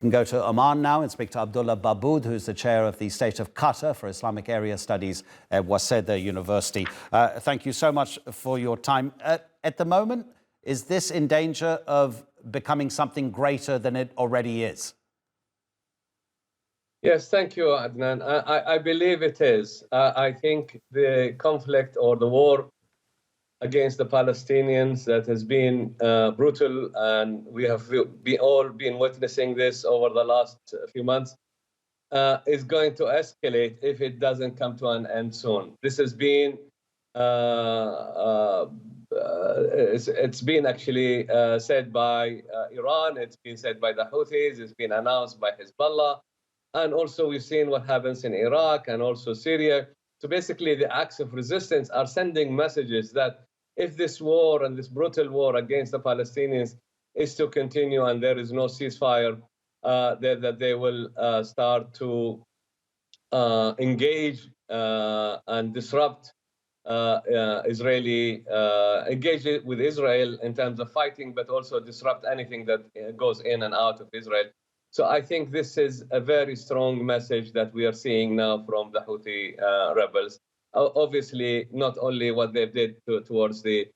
We can go to Oman now and speak to Abdullah Baabood, who's the chair of the State of Qatar for Islamic Area Studies at Waseda University. Thank you so much for your time. At the moment, is this in danger of becoming something greater than it already is? Yes, thank you, Adnan. I believe it is. I think the conflict or the war against the Palestinians that has been brutal, and we have all been witnessing this over the last few months, is going to escalate if it doesn't come to an end soon. This has been it's been actually said by Iran, it's been said by the Houthis, it's been announced by Hezbollah, and also we've seen what happens in Iraq and also Syria. So basically the acts of resistance are sending messages that if this war and this brutal war against the Palestinians is to continue and there is no ceasefire, that they will start to engage and disrupt engage with Israel in terms of fighting, but also disrupt anything that goes in and out of Israel. So I think this is a very strong message that we are seeing now from the Houthi rebels. Obviously, not only what they did towards in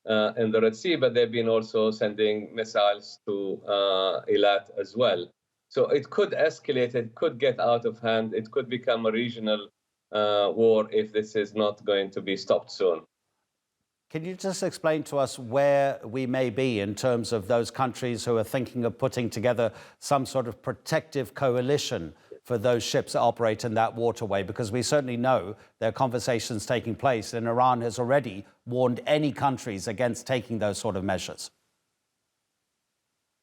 the Red Sea, but they've been also sending missiles to Eilat as well. So it could escalate, it could get out of hand, it could become a regional war if this is not going to be stopped soon. Can you just explain to us where we may be in terms of those countries who are thinking of putting together some sort of protective coalition for those ships that operate in that waterway? Because we certainly know there are conversations taking place, and Iran has already warned any countries against taking those sort of measures.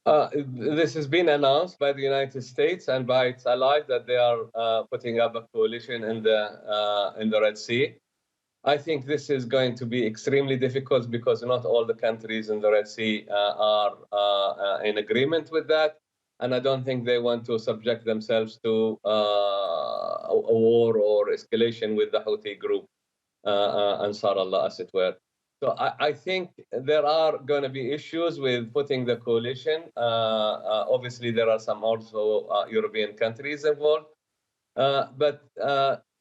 This has been announced by the United States and by its allies that they are putting up a coalition in the Red Sea. I think this is going to be extremely difficult because not all the countries in the Red Sea are in agreement with that. And I don't think they want to subject themselves to a war or escalation with the Houthi group, Ansar Allah, as it were. So I think there are going to be issues with putting the coalition. Obviously, there are some also European countries involved. But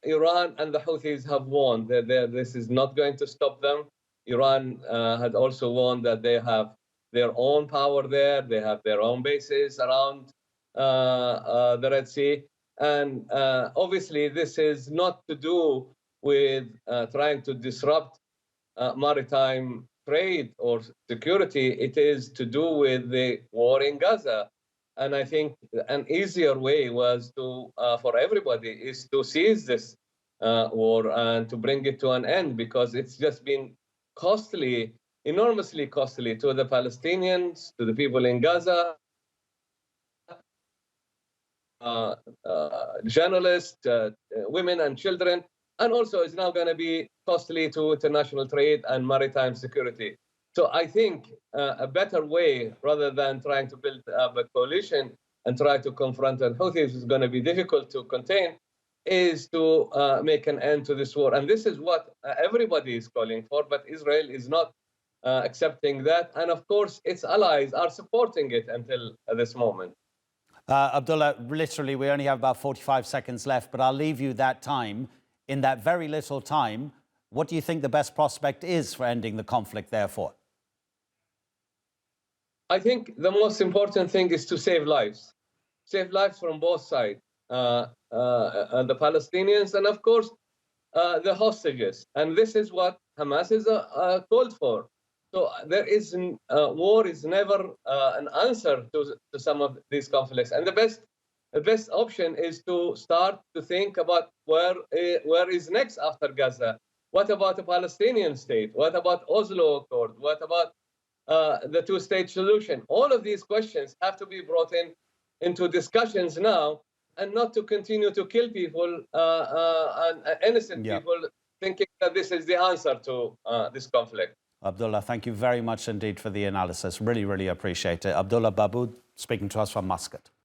Iran and the Houthis have warned that this is not going to stop them. Iran had also warned that they have their own power there. They have their own bases around the Red Sea. And obviously, this is not to do with trying to disrupt maritime trade or security. It is to do with the war in Gaza. And I think an easier way was to, for everybody, is to seize this war and to bring it to an end, because it's just been costly, enormously costly to the Palestinians, to the people in Gaza, journalists, women and children, and also it's now going to be costly to international trade and maritime security. So I think a better way, rather than trying to build up a coalition and try to confront the Houthis, is going to be difficult to contain, is to make an end to this war. And this is what everybody is calling for, but Israel is not accepting that. And of course, its allies are supporting it until this moment. Abdullah, literally, we only have about 45 seconds left, but I'll leave you that time. In that very little time, what do you think the best prospect is for ending the conflict, therefore? I think the most important thing is to save lives from both sides, the Palestinians and, of course, the hostages. And this is what Hamas is called for. So war is never an answer to some of these conflicts. And the best option is to start to think about where is next after Gaza. What about a Palestinian state? What about Oslo Accord? What about the two-state solution? All of these questions have to be brought into discussions now, and not to continue to kill people and innocent people, thinking that this is the answer to this conflict. Abdullah, thank you very much indeed for the analysis. Really, really appreciate it. Abdullah Baabood speaking to us from Muscat.